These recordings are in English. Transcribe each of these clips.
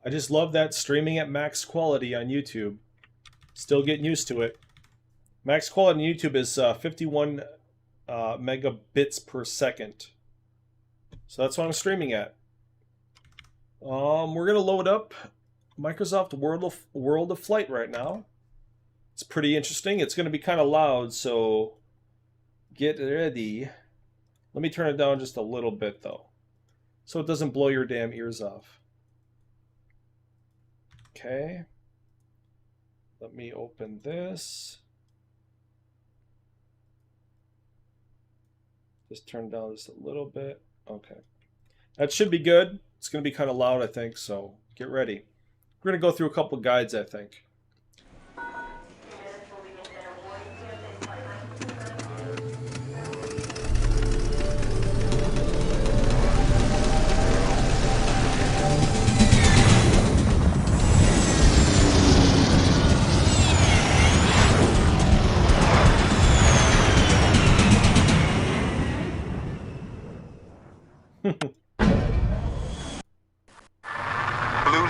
I just love that streaming at max quality on YouTube. Still getting used to it. Max quality on YouTube is 51 megabits per second. So that's what I'm streaming at. We're gonna load up Microsoft World of Flight right now. It's pretty interesting. It's gonna be kind of loud, so get ready. Let me turn it down just a little bit though, so it doesn't blow your damn ears off. Okay. Let me open this. Just turn down just a little bit. Okay. That should be good. It's going to be kind of loud, I think, so get ready. We're going to go through a couple guides, I think. Blue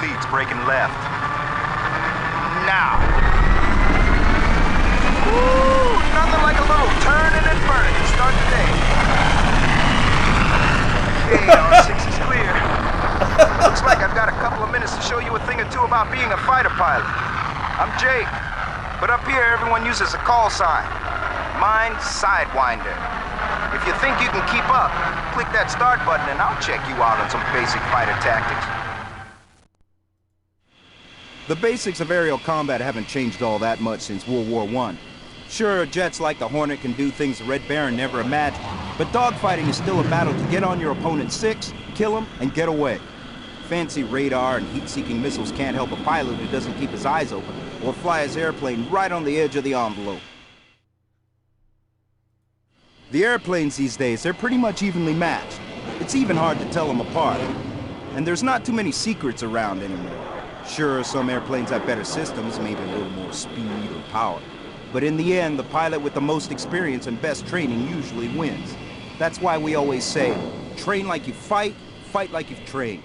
leads breaking left. Now. Woo! Nothing like a little turning and burning to start the day. Okay, R6 is clear. Looks like I've got a couple of minutes to show you a thing or two about being a fighter pilot. I'm Jake, but up here everyone uses a call sign. Mine's Sidewinder. If you think you can keep up, click that start button and I'll check you out on some basic fighter tactics. The basics of aerial combat haven't changed all that much since World War I. Sure, jets like the Hornet can do things the Red Baron never imagined, but dogfighting is still a battle to get on your opponent's six, kill him, and get away. Fancy radar and heat-seeking missiles can't help a pilot who doesn't keep his eyes open or fly his airplane right on the edge of the envelope. The airplanes these days, they're pretty much evenly matched. It's even hard to tell them apart. And there's not too many secrets around anymore. Sure, some airplanes have better systems, maybe a little more speed or power. But in the end, the pilot with the most experience and best training usually wins. That's why we always say, train like you fight, fight like you've trained.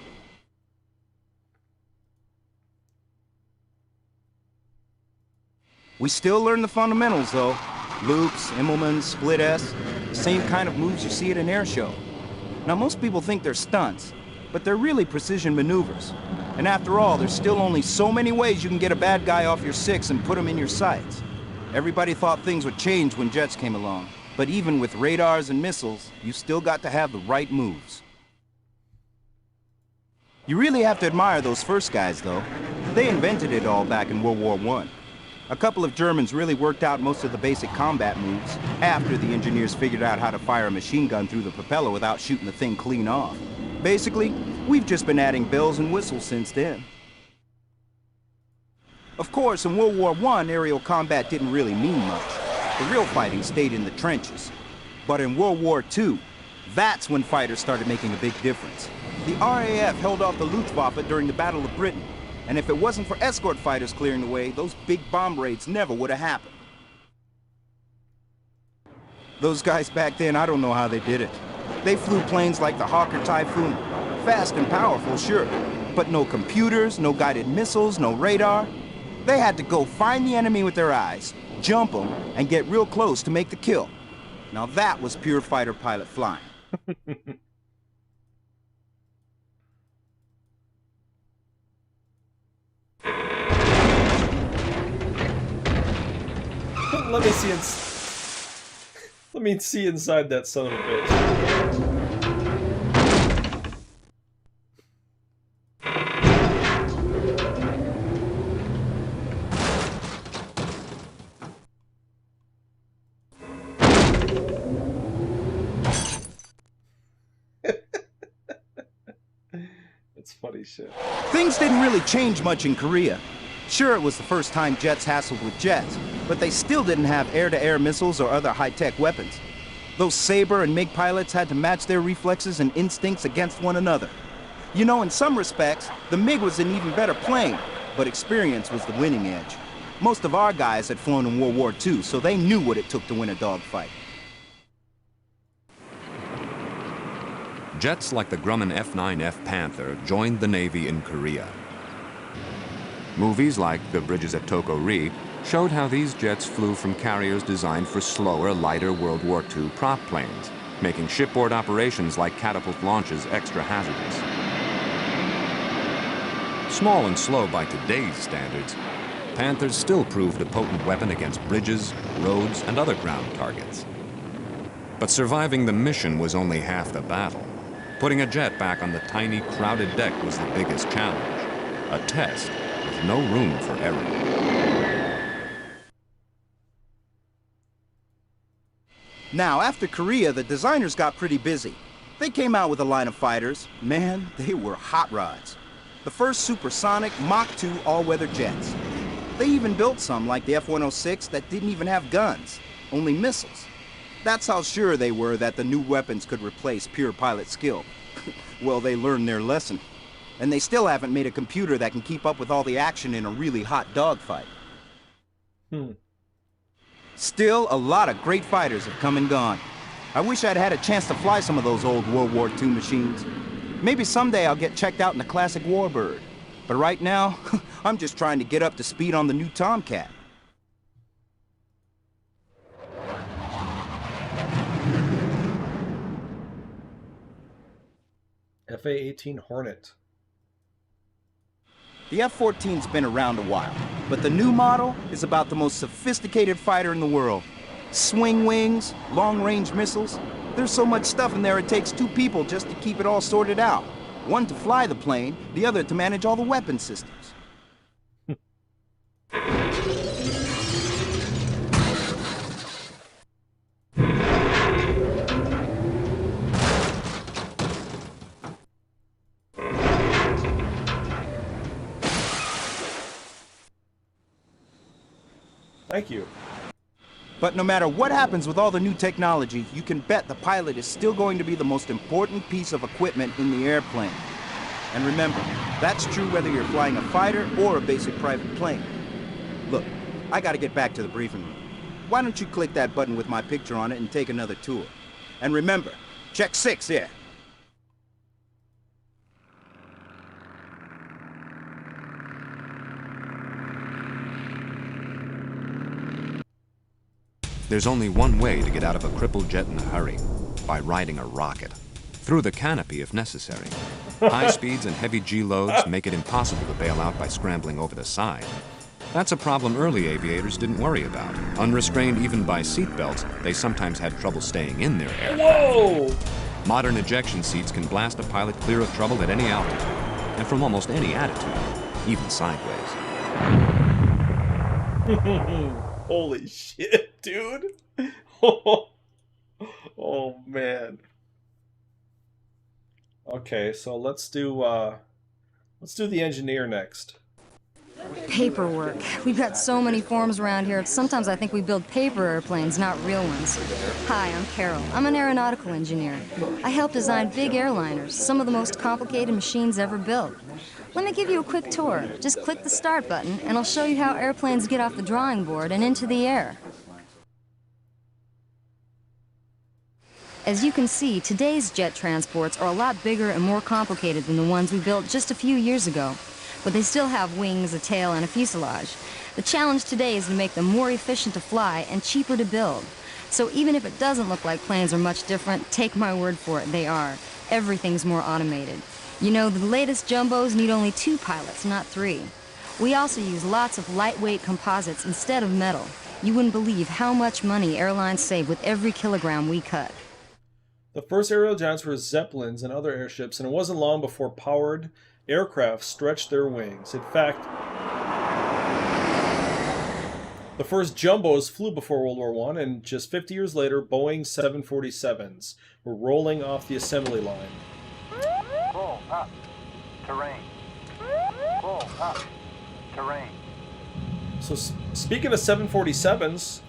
We still learn the fundamentals, though. Loops, Immelmans, split S, the same kind of moves you see at an air show. Now, most people think they're stunts, but they're really precision maneuvers. And after all, there's still only so many ways you can get a bad guy off your six and put him in your sights. Everybody thought things would change when jets came along, but even with radars and missiles, you still got to have the right moves. You really have to admire those first guys, though. They invented it all back in World War I. A couple of Germans really worked out most of the basic combat moves after the engineers figured out how to fire a machine gun through the propeller without shooting the thing clean off. Basically, we've just been adding bells and whistles since then. Of course, in World War I, aerial combat didn't really mean much. The real fighting stayed in the trenches. But in World War II, that's when fighters started making a big difference. The RAF held off the Luftwaffe during the Battle of Britain. And if it wasn't for escort fighters clearing the way, those big bomb raids never would have happened. Those guys back then, I don't know how they did it. They flew planes like the Hawker Typhoon. Fast and powerful, sure. But no computers, no guided missiles, no radar. They had to go find the enemy with their eyes, jump them, and get real close to make the kill. Now that was pure fighter pilot flying. Let me see inside that son of a bitch. That's funny shit. Things didn't really change much in Korea. Sure, it was the first time jets hassled with jets, but they still didn't have air-to-air missiles or other high-tech weapons. Those Sabre and MiG pilots had to match their reflexes and instincts against one another. You know, in some respects, the MiG was an even better plane, but experience was the winning edge. Most of our guys had flown in World War II, so they knew what it took to win a dogfight. Jets like the Grumman F-9F Panther joined the Navy in Korea. Movies like The Bridges at Toko Ri showed how these jets flew from carriers designed for slower, lighter World War II prop planes, making shipboard operations like catapult launches extra hazardous. Small and slow by today's standards, Panthers still proved a potent weapon against bridges, roads, and other ground targets. But surviving the mission was only half the battle. Putting a jet back on the tiny, crowded deck was the biggest challenge. A test with no room for error. Now, after Korea, the designers got pretty busy. They came out with a line of fighters. Man, they were hot rods. The first supersonic Mach 2 all-weather jets. They even built some, like the F-106, that didn't even have guns, only missiles. That's how sure they were that the new weapons could replace pure pilot skill. Well, they learned their lesson. And they still haven't made a computer that can keep up with all the action in a really hot dogfight. Still, a lot of great fighters have come and gone. I wish I'd had a chance to fly some of those old World War II machines. Maybe someday I'll get checked out in the classic Warbird. But right now, I'm just trying to get up to speed on the new Tomcat. FA-18 Hornet. The F-14's been around a while, but the new model is about the most sophisticated fighter in the world. Swing wings, long-range missiles. There's so much stuff in there it takes 2 people just to keep it all sorted out. One to fly the plane, the other to manage all the weapon systems. Thank you. But no matter what happens with all the new technology, you can bet the pilot is still going to be the most important piece of equipment in the airplane. And remember, that's true whether you're flying a fighter or a basic private plane. Look, I gotta get back to the briefing room. Why don't you click that button with my picture on it and take another tour? And remember, check 6 here. There's only one way to get out of a crippled jet in a hurry, by riding a rocket. Through the canopy if necessary. High speeds and heavy G-loads make it impossible to bail out by scrambling over the side. That's a problem early aviators didn't worry about. Unrestrained even by seat belts, they sometimes had trouble staying in their aircraft. Whoa! Modern ejection seats can blast a pilot clear of trouble at any altitude, and from almost any attitude, even sideways. Holy shit, dude. Oh man. Okay, so let's do the engineer next. Paperwork. We've got so many forms around here, sometimes I think we build paper airplanes, not real ones. Hi, I'm Carol. I'm an aeronautical engineer. I help design big airliners, some of the most complicated machines ever built. Let me give you a quick tour. Just click the start button, and I'll show you how airplanes get off the drawing board and into the air. As you can see, today's jet transports are a lot bigger and more complicated than the ones we built just a few years ago. But they still have wings, a tail, and a fuselage. The challenge today is to make them more efficient to fly and cheaper to build. So even if it doesn't look like planes are much different, take my word for it, they are. Everything's more automated. You know, the latest jumbos need only 2 pilots, not 3. We also use lots of lightweight composites instead of metal. You wouldn't believe how much money airlines save with every kilogram we cut. The first aerial giants were Zeppelins and other airships, and it wasn't long before powered aircraft stretched their wings. In fact, the first jumbos flew before World War I, and just 50 years later, Boeing 747s were rolling off the assembly line. Pull up. Terrain. Pull up. Terrain. So speaking of 747s,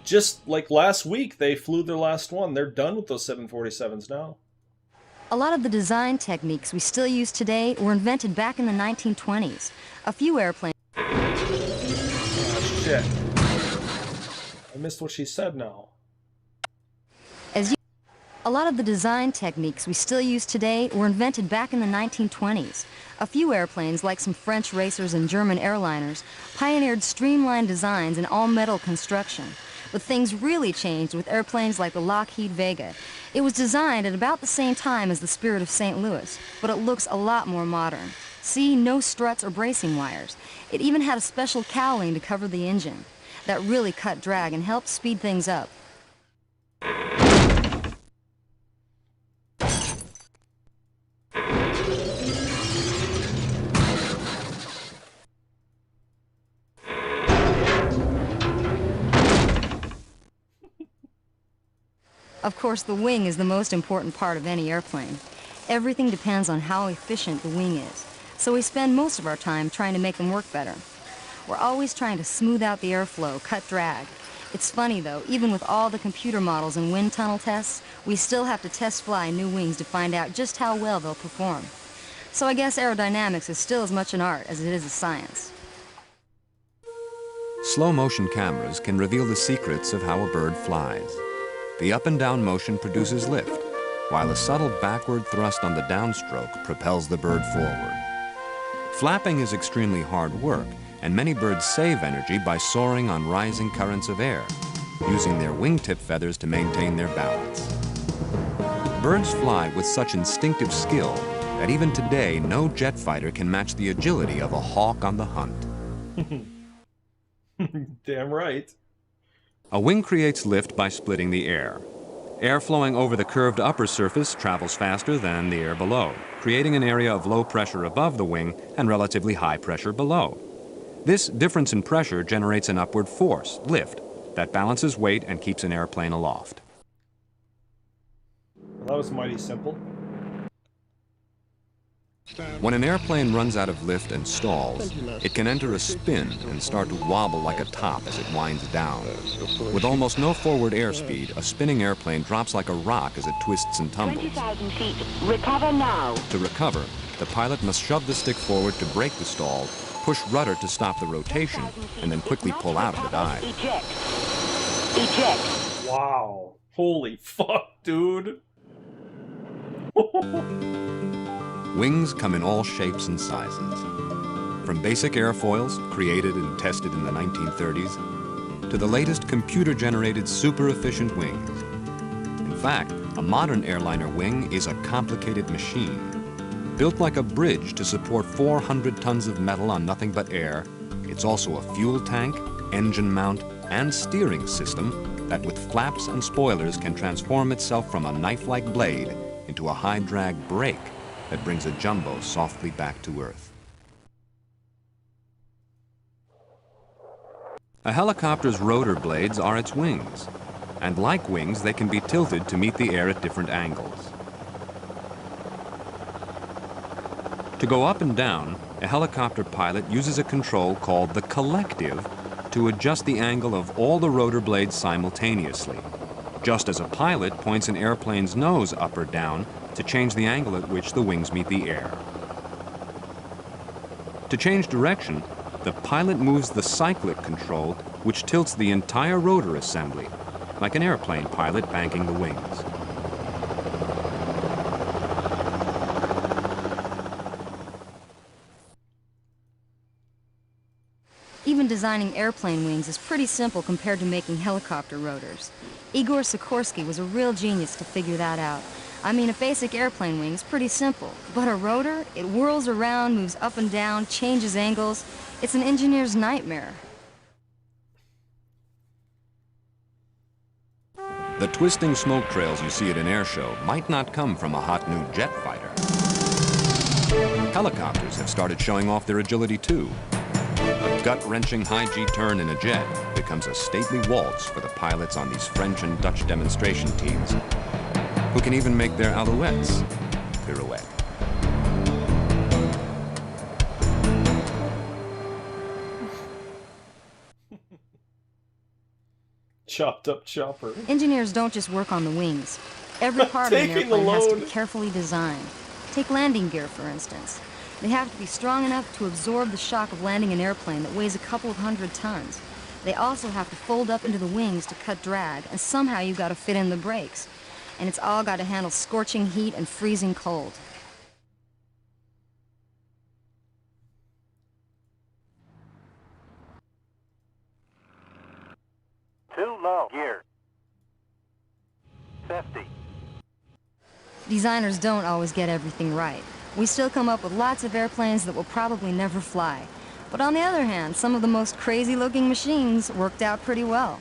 just like last week, they flew their last one. They're done with those 747s now. A lot of the design techniques we still use today were invented back in the 1920s. A few airplanes... Oh, shit. I missed what she said now. A lot of the design techniques we still use today were invented back in the 1920s. A few airplanes, like some French racers and German airliners, pioneered streamlined designs and all-metal construction. But things really changed with airplanes like the Lockheed Vega. It was designed at about the same time as the Spirit of St. Louis, but it looks a lot more modern. See, no struts or bracing wires. It even had a special cowling to cover the engine. That really cut drag and helped speed things up. Of course, the wing is the most important part of any airplane. Everything depends on how efficient the wing is, so we spend most of our time trying to make them work better. We're always trying to smooth out the airflow, cut drag. It's funny though, even with all the computer models and wind tunnel tests, we still have to test fly new wings to find out just how well they'll perform. So I guess aerodynamics is still as much an art as it is a science. Slow motion cameras can reveal the secrets of how a bird flies. The up and down motion produces lift, while a subtle backward thrust on the downstroke propels the bird forward. Flapping is extremely hard work, and many birds save energy by soaring on rising currents of air, using their wingtip feathers to maintain their balance. Birds fly with such instinctive skill that even today no jet fighter can match the agility of a hawk on the hunt. Damn right. A wing creates lift by splitting the air. Air flowing over the curved upper surface travels faster than the air below, creating an area of low pressure above the wing and relatively high pressure below. This difference in pressure generates an upward force, lift, that balances weight and keeps an airplane aloft. Well, that was mighty simple. When an airplane runs out of lift and stalls, it can enter a spin and start to wobble like a top as it winds down. With almost no forward airspeed, a spinning airplane drops like a rock as it twists and tumbles. 20,000 feet. Recover now. To recover, the pilot must shove the stick forward to break the stall, push rudder to stop the rotation, and then quickly pull out of the dive. Eject. Eject. Wow. Holy fuck, dude. Wings come in all shapes and sizes. From basic airfoils, created and tested in the 1930s, to the latest computer-generated super-efficient wings. In fact, a modern airliner wing is a complicated machine. Built like a bridge to support 400 tons of metal on nothing but air, it's also a fuel tank, engine mount, and steering system that with flaps and spoilers can transform itself from a knife-like blade into a high-drag brake that brings a jumbo softly back to Earth. A helicopter's rotor blades are its wings, and like wings, they can be tilted to meet the air at different angles. To go up and down, a helicopter pilot uses a control called the collective to adjust the angle of all the rotor blades simultaneously, just as a pilot points an airplane's nose up or down to change the angle at which the wings meet the air. To change direction, the pilot moves the cyclic control, which tilts the entire rotor assembly, like an airplane pilot banking the wings. Even designing airplane wings is pretty simple compared to making helicopter rotors. Igor Sikorsky was a real genius to figure that out. I mean, a basic airplane wing's pretty simple, but a rotor, it whirls around, moves up and down, changes angles. It's an engineer's nightmare. The twisting smoke trails you see at an air show might not come from a hot new jet fighter. Helicopters have started showing off their agility too. A gut-wrenching high-G turn in a jet becomes a stately waltz for the pilots on these French and Dutch demonstration teams, who can even make their alouettes pirouette. Chopped up chopper. Engineers don't just work on the wings. Every part of an Taking the airplane has to be load. carefully designed. Take landing gear, for instance. They have to be strong enough to absorb the shock of landing an airplane that weighs a couple of 100 tons. They also have to fold up into the wings to cut drag, and somehow you've got to fit in the brakes. and it's all got to handle scorching heat and freezing cold. Too low. Gear. 50. Designers don't always get everything right. We still come up with lots of airplanes that will probably never fly. But on the other hand, some of the most crazy-looking machines worked out pretty well.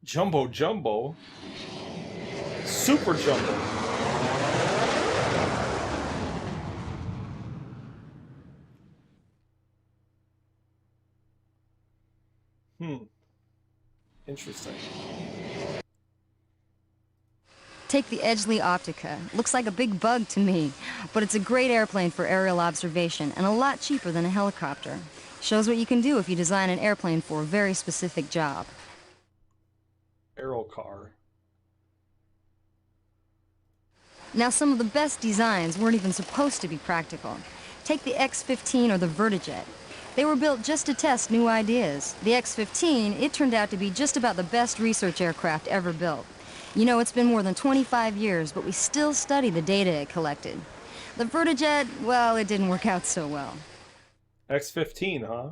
Jumbo Jumbo? Super Jumbo. Interesting. Take the Edgeley Optica. Looks like a big bug to me, but it's a great airplane for aerial observation and a lot cheaper than a helicopter. Shows what you can do if you design an airplane for a very specific job. Aero car. Now, some of the best designs weren't even supposed to be practical. Take the X-15 or the Vertijet. They were built just to test new ideas. The X-15, it turned out to be just about the best research aircraft ever built. You know, it's been more than 25 years, but we still study the data it collected. The Vertijet, well, it didn't work out so well. X-15, huh?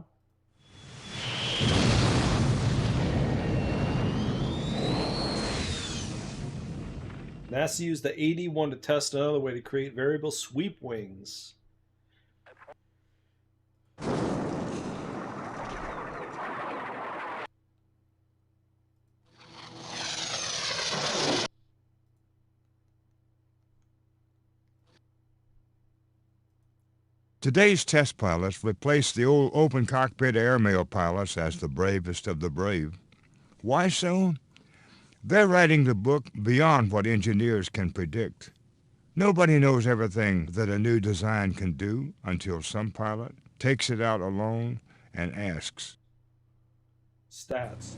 NASA used the 81 to test another way to create variable sweep wings. Today's test pilots replaced the old open cockpit airmail pilots as the bravest of the brave. Why so? They're writing the book beyond what engineers can predict. Nobody knows everything that a new design can do until some pilot takes it out alone and asks. Stats.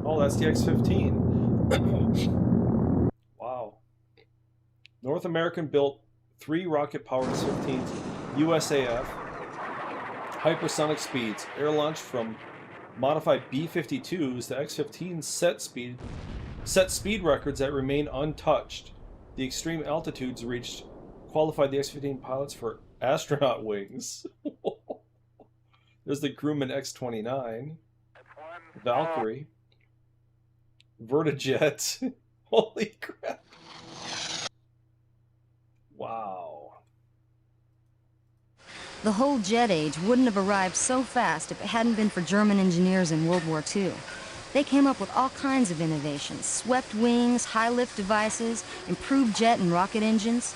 Oh, that's the X-15. Wow. North American built 3 rocket-powered X-15s, USAF, hypersonic speeds. Air launch from modified B-52s, the X-15 set speed records that remain untouched. The extreme altitudes reached qualified the X-15 pilots for astronaut wings. There's the Grumman X-29, Valkyrie, Vertijet. Holy crap. Wow. The whole jet age wouldn't have arrived so fast if it hadn't been for German engineers in World War II. They came up with all kinds of innovations: swept wings, high-lift devices, improved jet and rocket engines.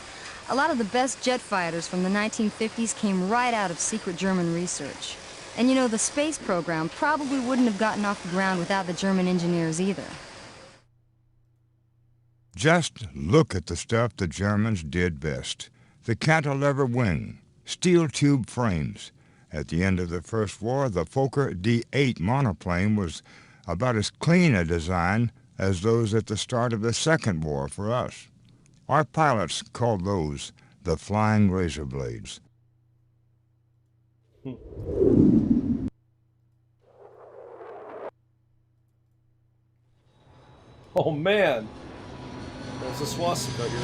A lot of the best jet fighters from the 1950s came right out of secret German research. And you know, the space program probably wouldn't have gotten off the ground without the German engineers either. Just look at the stuff the Germans did best. The cantilever wing, steel tube frames. At the end of the First War, the Fokker D-8 monoplane was about as clean a design as those at the start of the Second War for us. Our pilots called those the flying razor blades. Oh man, there's a swastika here.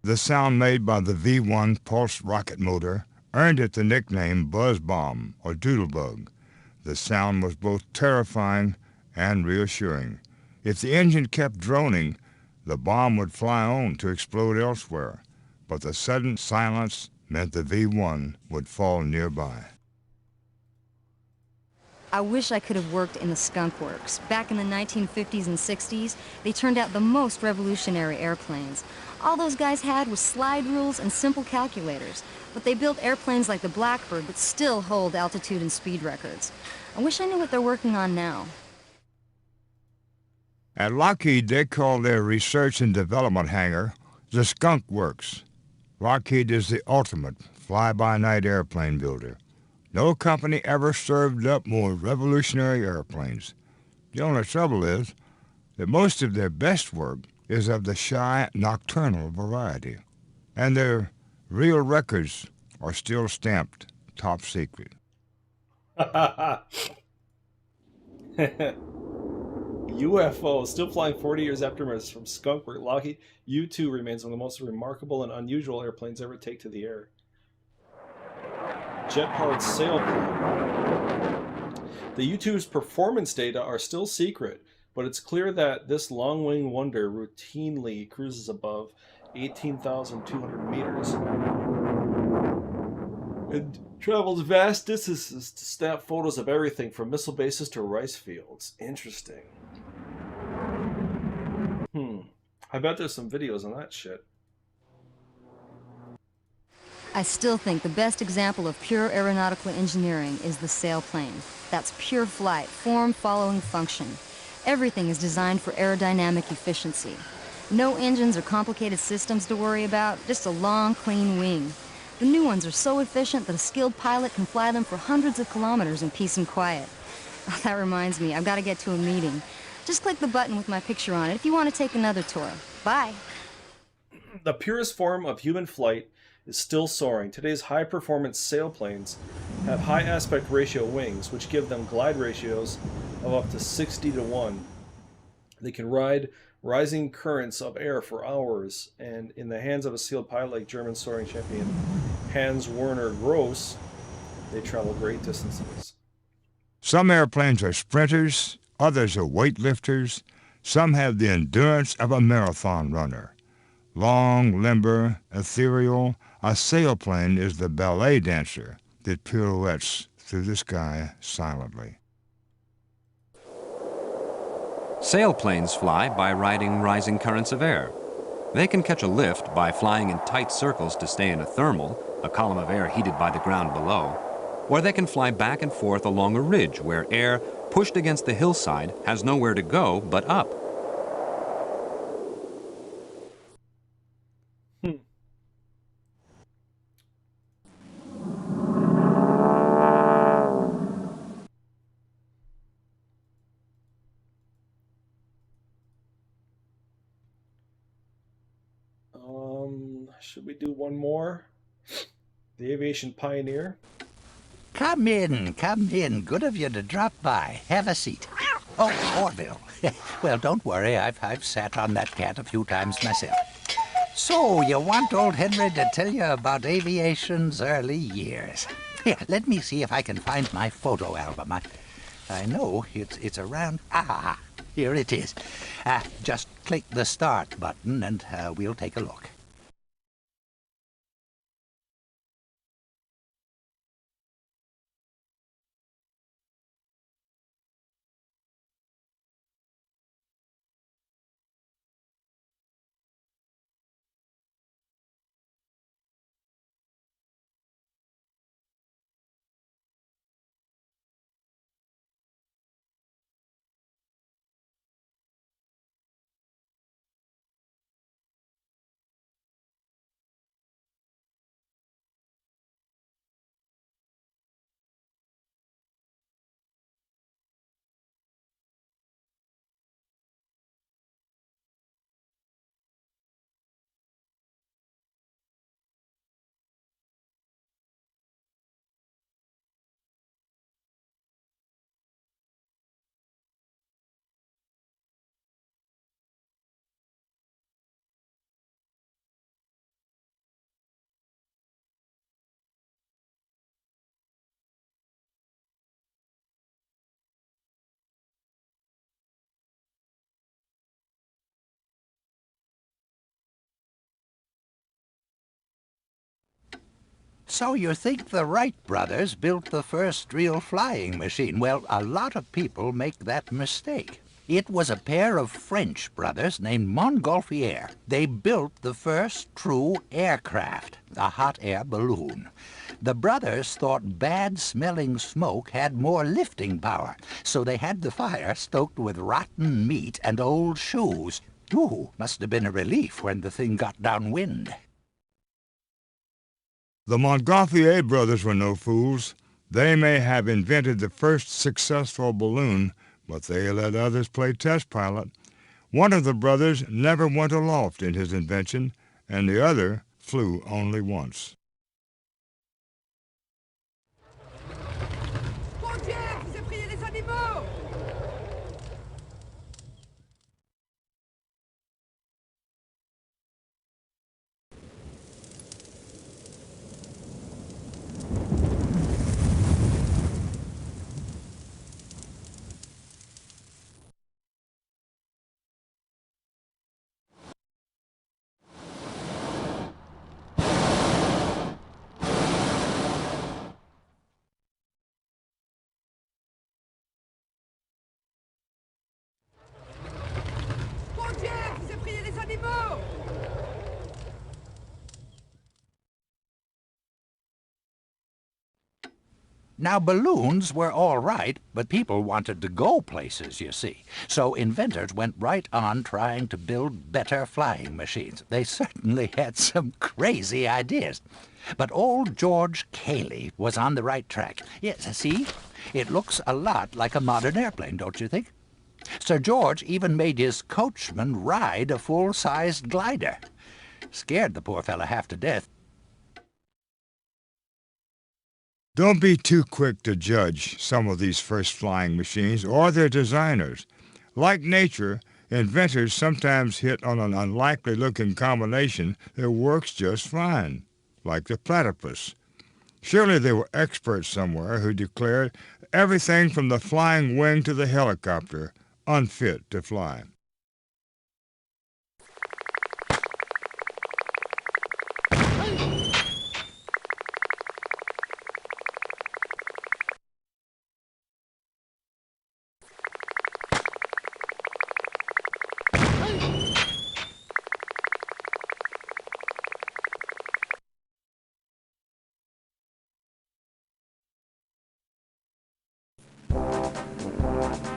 The sound made by the V-1 pulse rocket motor earned it the nickname Buzz Bomb or Doodlebug. The sound was both terrifying and reassuring. If the engine kept droning, the bomb would fly on to explode elsewhere, but the sudden silence meant the V-1 would fall nearby. I wish I could have worked in the Skunk Works. Back in the 1950s and 60s, they turned out the most revolutionary airplanes. All those guys had was slide rules and simple calculators, but they built airplanes like the Blackbird that still hold altitude and speed records. I wish I knew what they're working on now. At Lockheed, they call their research and development hangar the Skunk Works. Lockheed is the ultimate fly-by-night airplane builder. No company ever served up more revolutionary airplanes. The only trouble is that most of their best work is of the shy, nocturnal variety, and their real records are still stamped top secret. UFO, still flying 40 years after emergence from Skunk Works, Lockheed. U-2 remains one of the most remarkable and unusual airplanes ever to take to the air. Jet-powered sailplane. The U-2's performance data are still secret, but it's clear that this long-wing wonder routinely cruises above 18,200 meters and travels vast distances to snap photos of everything from missile bases to rice fields. Interesting. I bet there's some videos on that shit. I still think the best example of pure aeronautical engineering is the sailplane. That's pure flight, form following function. Everything is designed for aerodynamic efficiency. No engines or complicated systems to worry about, just a long, clean wing. The new ones are so efficient that a skilled pilot can fly them for hundreds of kilometers in peace and quiet. Oh, that reminds me, I've got to get to a meeting. Just click the button with my picture on it if you want to take another tour. Bye. The purest form of human flight is still soaring. Today's high-performance sailplanes have high aspect ratio wings, which give them glide ratios of up to 60-to-1. They can ride rising currents of air for hours, and in the hands of a skilled pilot like German soaring champion Hans Werner Gross, they travel great distances. Some airplanes are sprinters, others are weightlifters, some have the endurance of a marathon runner. Long, limber, ethereal, a sailplane is the ballet dancer that pirouettes through the sky silently. Sailplanes fly by riding rising currents of air. They can catch a lift by flying in tight circles to stay in a thermal, a column of air heated by the ground below, or they can fly back and forth along a ridge where air pushed against the hillside has nowhere to go but up. Should we do one more? The aviation pioneer. Come in, come in. Good of you to drop by. Have a seat. Oh, Orville. Well, don't worry. I've sat on that cat a few times myself. So, you want old Henry to tell you about aviation's early years. Here, let me see if I can find my photo album. I know it's around... Ah, here it is. Just click the start button and we'll take a look. So you think the Wright brothers built the first real flying machine? Well, a lot of people make that mistake. It was a pair of French brothers named Montgolfier. They built the first true aircraft, a hot air balloon. The brothers thought bad-smelling smoke had more lifting power, so they had the fire stoked with rotten meat and old shoes. Ooh, must have been a relief when the thing got downwind. The Montgolfier brothers were no fools. They may have invented the first successful balloon, but they let others play test pilot. One of the brothers never went aloft in his invention, and the other flew only once. Now, balloons were all right, but people wanted to go places, you see. So inventors went right on trying to build better flying machines. They certainly had some crazy ideas. But old George Cayley was on the right track. Yes, see? It looks a lot like a modern airplane, don't you think? Sir George even made his coachman ride a full-sized glider. Scared the poor fella half to death. Don't be too quick to judge some of these first flying machines or their designers. Like nature, inventors sometimes hit on an unlikely-looking combination that works just fine, like the platypus. Surely there were experts somewhere who declared everything from the flying wing to the helicopter unfit to fly.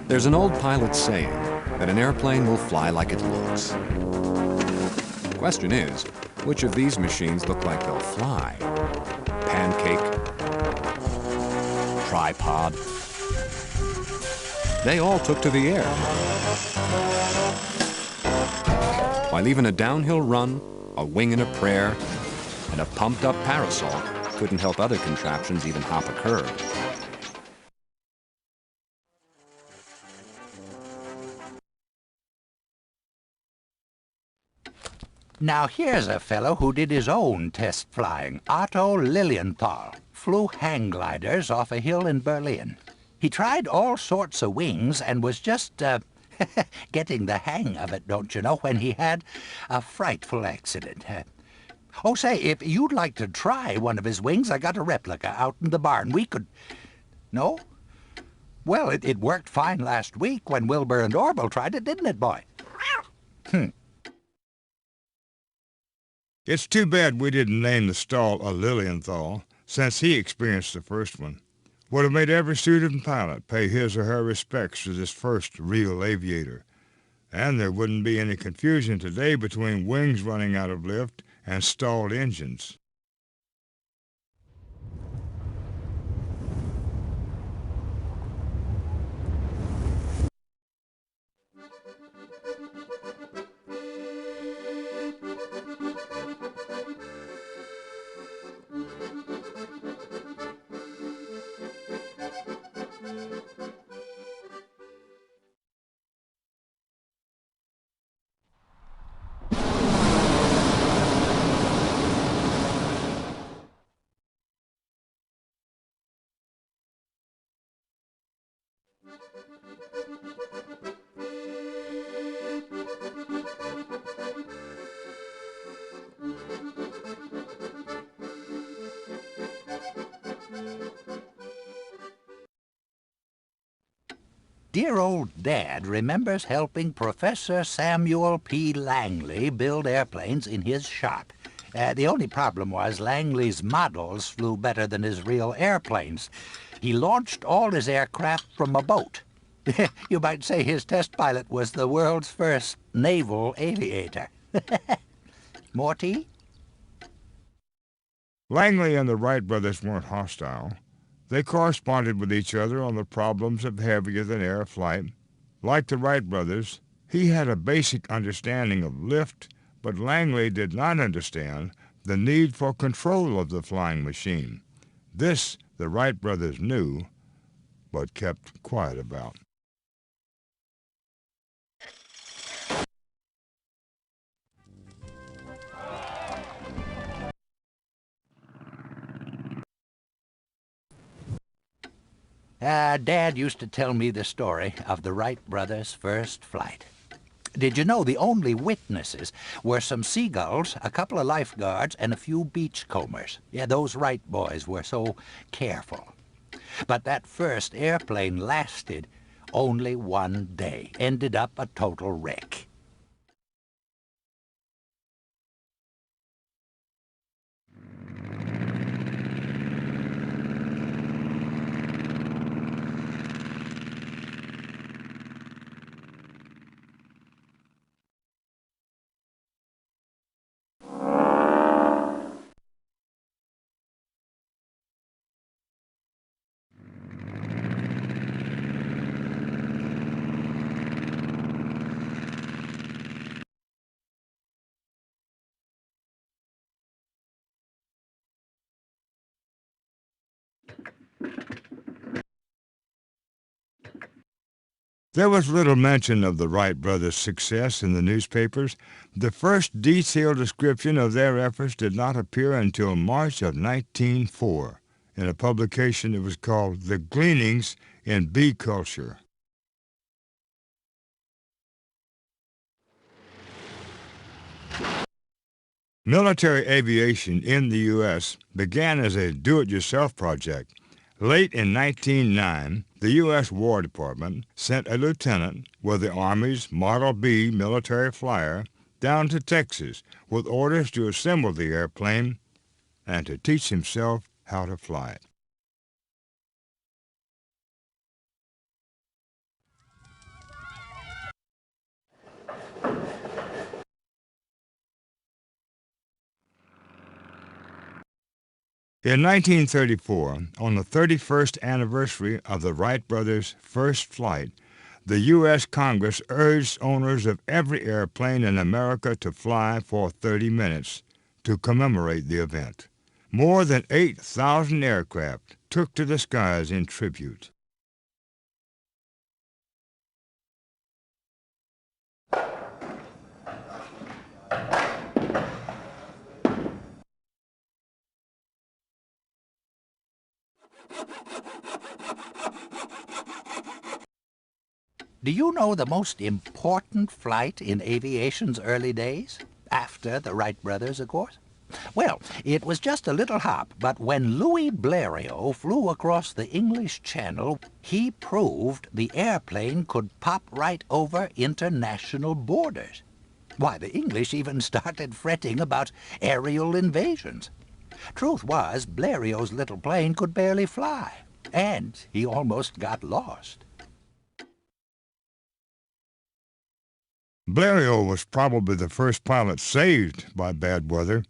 There's an old pilot's saying that an airplane will fly like it looks. The question is, which of these machines look like they'll fly? Pancake? Tripod? They all took to the air. While even a downhill run, a wing and a prayer, and a pumped-up parasol couldn't help other contraptions even hop a curve. Now here's a fellow who did his own test flying. Otto Lilienthal flew hang gliders off a hill in Berlin. He tried all sorts of wings and was just getting the hang of it, don't you know, when he had a frightful accident. Oh, say, if you'd like to try one of his wings, I got a replica out in the barn. We could... No? Well, it worked fine last week when Wilbur and Orville tried it, didn't it, boy? It's too bad we didn't name the stall a Lilienthal, since he experienced the first one. Would have made every student pilot pay his or her respects to this first real aviator. And there wouldn't be any confusion today between wings running out of lift and stalled engines. Dear old Dad remembers helping Professor Samuel P. Langley build airplanes in his shop. The only problem was Langley's models flew better than his real airplanes. He launched all his aircraft from a boat. You might say his test pilot was the world's first naval aviator. More tea? Langley and the Wright brothers weren't hostile. They corresponded with each other on the problems of heavier-than-air flight. Like the Wright brothers, he had a basic understanding of lift, but Langley did not understand the need for control of the flying machine. This the Wright brothers knew, but kept quiet about. Dad used to tell me the story of the Wright brothers' first flight. Did you know the only witnesses were some seagulls, a couple of lifeguards, and a few beachcombers? Yeah, those Wright boys were so careful. But that first airplane lasted only one day, ended up a total wreck. There was little mention of the Wright brothers' success in the newspapers. The first detailed description of their efforts did not appear until March of 1904 in a publication that was called The Gleanings in Bee Culture. Military aviation in the U.S. began as a do-it-yourself project. Late in 1909, the U.S. War Department sent a lieutenant with the Army's Model B military flyer down to Texas with orders to assemble the airplane and to teach himself how to fly it. In 1934, on the 31st anniversary of the Wright brothers' first flight, the U.S. Congress urged owners of every airplane in America to fly for 30 minutes to commemorate the event. More than 8,000 aircraft took to the skies in tribute. Do you know the most important flight in aviation's early days? After the Wright brothers, of course. Well, it was just a little hop, but when Louis Blériot flew across the English Channel, he proved the airplane could pop right over international borders. Why, the English even started fretting about aerial invasions. Truth was, Blériot's little plane could barely fly, and he almost got lost. Blériot was probably the first pilot saved by bad weather.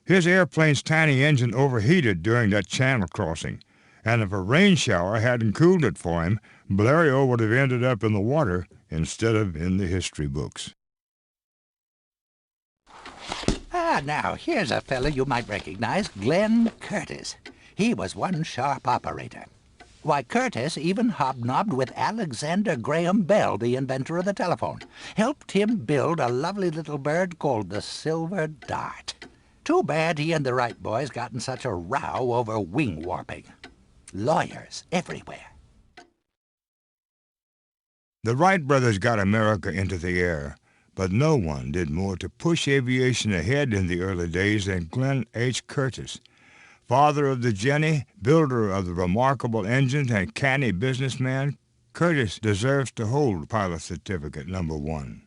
His airplane's tiny engine overheated during that channel crossing, and if a rain shower hadn't cooled it for him, Blériot would have ended up in the water instead of in the history books. Now, here's a fella you might recognize, Glenn Curtis. He was one sharp operator. Why, Curtis even hobnobbed with Alexander Graham Bell, the inventor of the telephone. Helped him build a lovely little bird called the Silver Dart. Too bad he and the Wright boys got in such a row over wing warping. Lawyers everywhere. The Wright brothers got America into the air, but no one did more to push aviation ahead in the early days than Glenn H. Curtis. Father of the Jenny, builder of the remarkable engines, and canny businessman, Curtis deserves to hold pilot certificate number 1.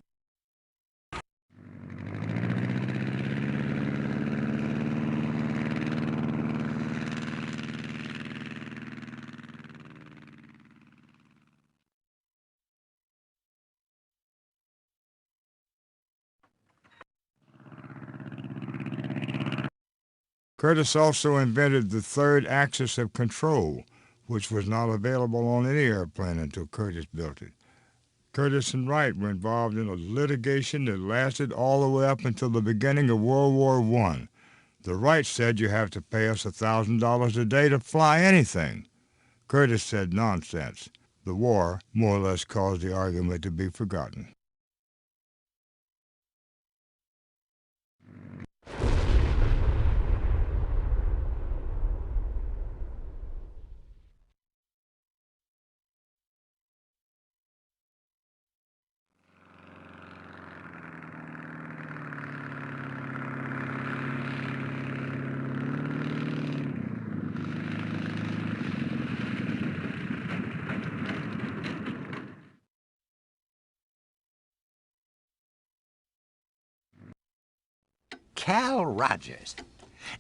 Curtis also invented the third axis of control, which was not available on any airplane until Curtiss built it. Curtiss and Wright were involved in a litigation that lasted all the way up until the beginning of World War I. The Wright said you have to pay us $1,000 a day to fly anything. Curtiss said nonsense. The war more or less caused the argument to be forgotten. Cal Rogers.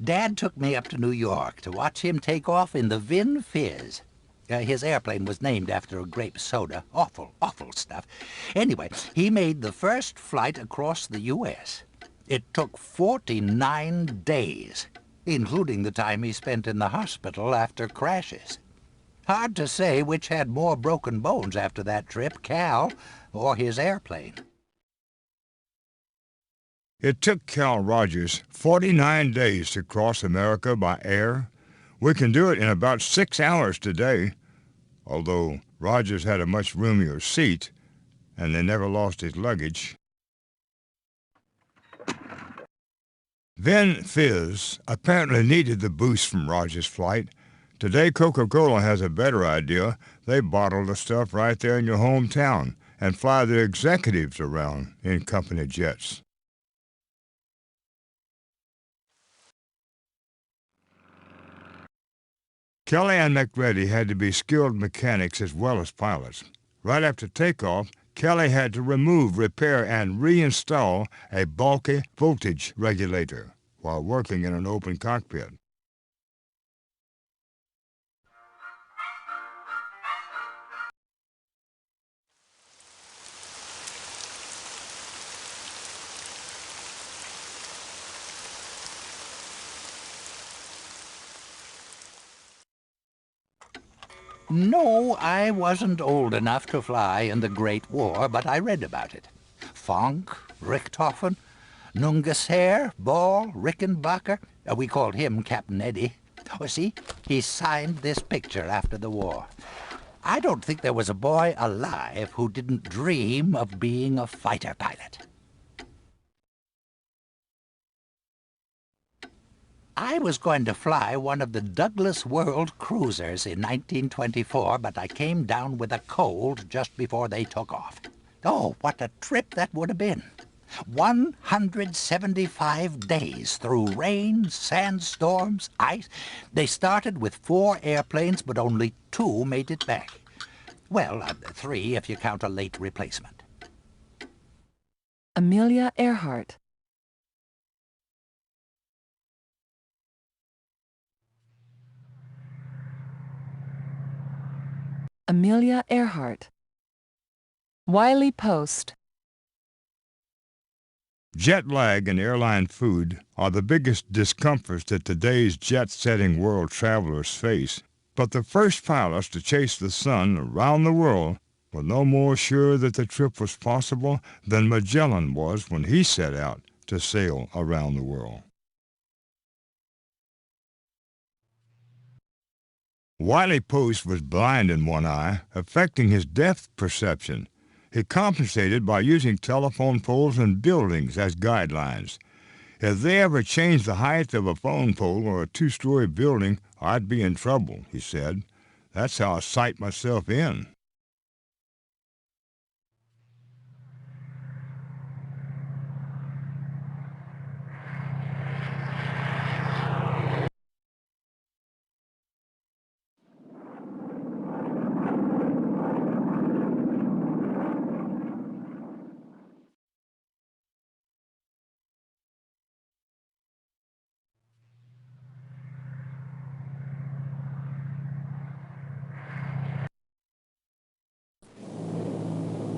Dad took me up to New York to watch him take off in the Vin Fizz. His airplane was named after a grape soda. Awful, awful stuff. Anyway, he made the first flight across the U.S. It took 49 days, including the time he spent in the hospital after crashes. Hard to say which had more broken bones after that trip, Cal or his airplane. It took Cal Rogers 49 days to cross America by air. We can do it in about 6 hours today, although Rogers had a much roomier seat, and they never lost his luggage. Vin Fizz apparently needed the boost from Rogers' flight. Today, Coca-Cola has a better idea. They bottle the stuff right there in your hometown and fly the executives around in company jets. Kelly and McReady had to be skilled mechanics as well as pilots. Right after takeoff, Kelly had to remove, repair, and reinstall a bulky voltage regulator while working in an open cockpit. No, I wasn't old enough to fly in the Great War, but I read about it. Fonck, Richthofen, Nungesser, Ball, Rickenbacker. We called him Captain Eddie. Oh, see, he signed this picture after the war. I don't think there was a boy alive who didn't dream of being a fighter pilot. I was going to fly one of the Douglas World Cruisers in 1924, but I came down with a cold just before they took off. Oh, what a trip that would have been. 175 days through rain, sandstorms, ice. They started with 4 airplanes, but only 2 made it back. Well, 3 if you count a late replacement. Amelia Earhart. Amelia Earhart. Wiley Post. Jet lag and airline food are the biggest discomforts that today's jet-setting world travelers face. But the first pilots to chase the sun around the world were no more sure that the trip was possible than Magellan was when he set out to sail around the world. Wiley Post was blind in one eye, affecting his depth perception. He compensated by using telephone poles and buildings as guidelines. If they ever changed the height of a phone pole or a 2-story building, I'd be in trouble, he said. That's how I sight myself in.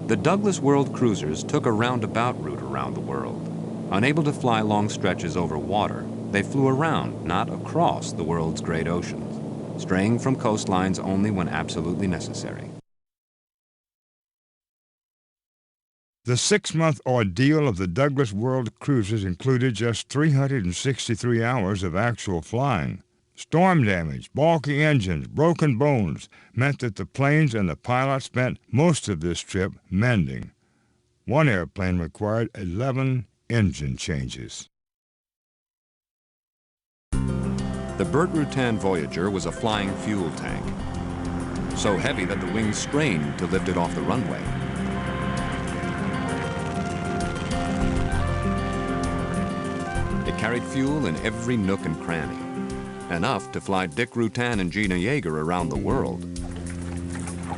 The Douglas World Cruisers took a roundabout route around the world. Unable to fly long stretches over water, they flew around, not across the world's great oceans. straying from coastlines only when absolutely necessary. The 6-month ordeal of the Douglas World cruises included just 363 hours of actual flying. Storm damage, balky engines, broken bones meant that the planes and the pilots spent most of this trip mending. One airplane required 11 engine changes. The Burt Rutan Voyager was a flying fuel tank, so heavy that the wings strained to lift it off the runway. It carried fuel in every nook and cranny, enough to fly Dick Rutan and Gina Yeager around the world.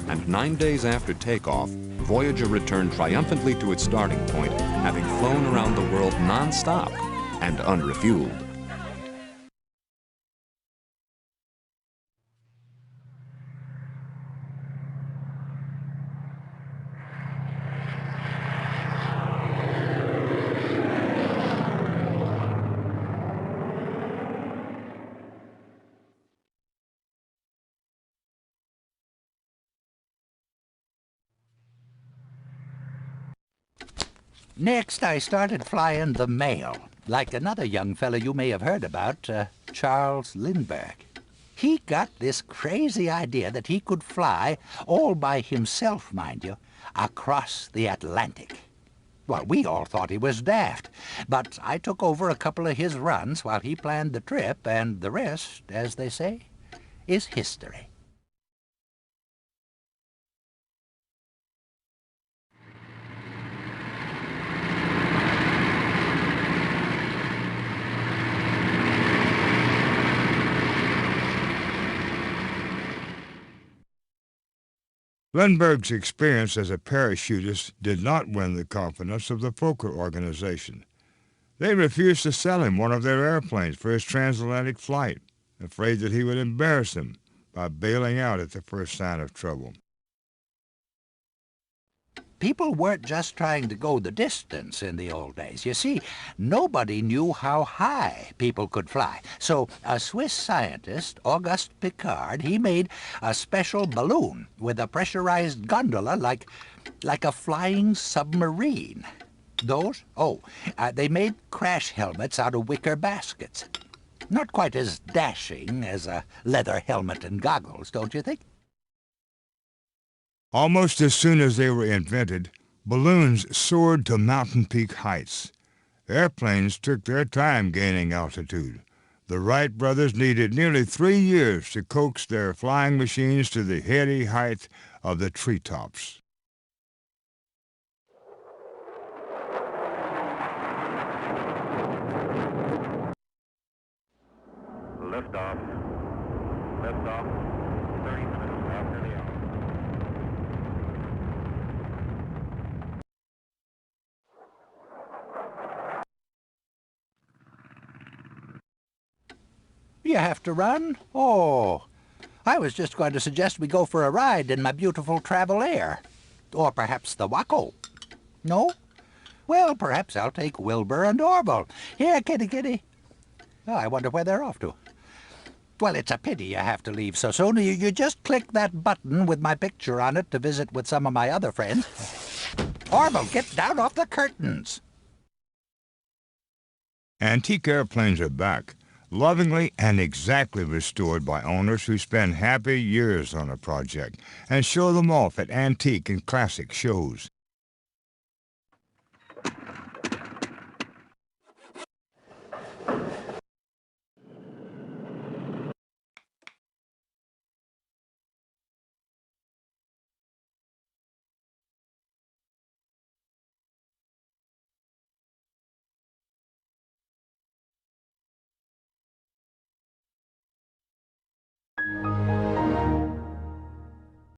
And 9 days after takeoff, Voyager returned triumphantly to its starting point, having flown around the world non-stop and unrefueled. Next, I started flying the Mail, like another young fellow you may have heard about, Charles Lindbergh. He got this crazy idea that he could fly, all by himself, mind you, across the Atlantic. Well, we all thought he was daft, but I took over a couple of his runs while he planned the trip, and the rest, as they say, is history. Lindbergh's experience as a parachutist did not win the confidence of the Fokker organization. They refused to sell him one of their airplanes for his transatlantic flight, afraid that he would embarrass them by bailing out at the first sign of trouble. People weren't just trying to go the distance in the old days. You see, nobody knew how high people could fly. So a Swiss scientist, Auguste Piccard, he made a special balloon with a pressurized gondola like a flying submarine. Those? They made crash helmets out of wicker baskets. Not quite as dashing as a leather helmet and goggles, don't you think? Almost as soon as they were invented, balloons soared to mountain peak heights. Airplanes took their time gaining altitude. The Wright brothers needed nearly 3 years to coax their flying machines to the heady height of the treetops. Liftoff. Liftoff. 30 minutes after the hour. You have to run? Oh, I was just going to suggest we go for a ride in my beautiful Travel Air. Or perhaps the Waco. No? Well, perhaps I'll take Wilbur and Orville. Here, kitty, kitty. Oh, I wonder where they're off to. Well, it's a pity you have to leave so soon. You just click that button with my picture on it to visit with some of my other friends. Orville, get down off the curtains. Antique airplanes are back, lovingly and exactly restored by owners who spend happy years on a project and show them off at antique and classic shows.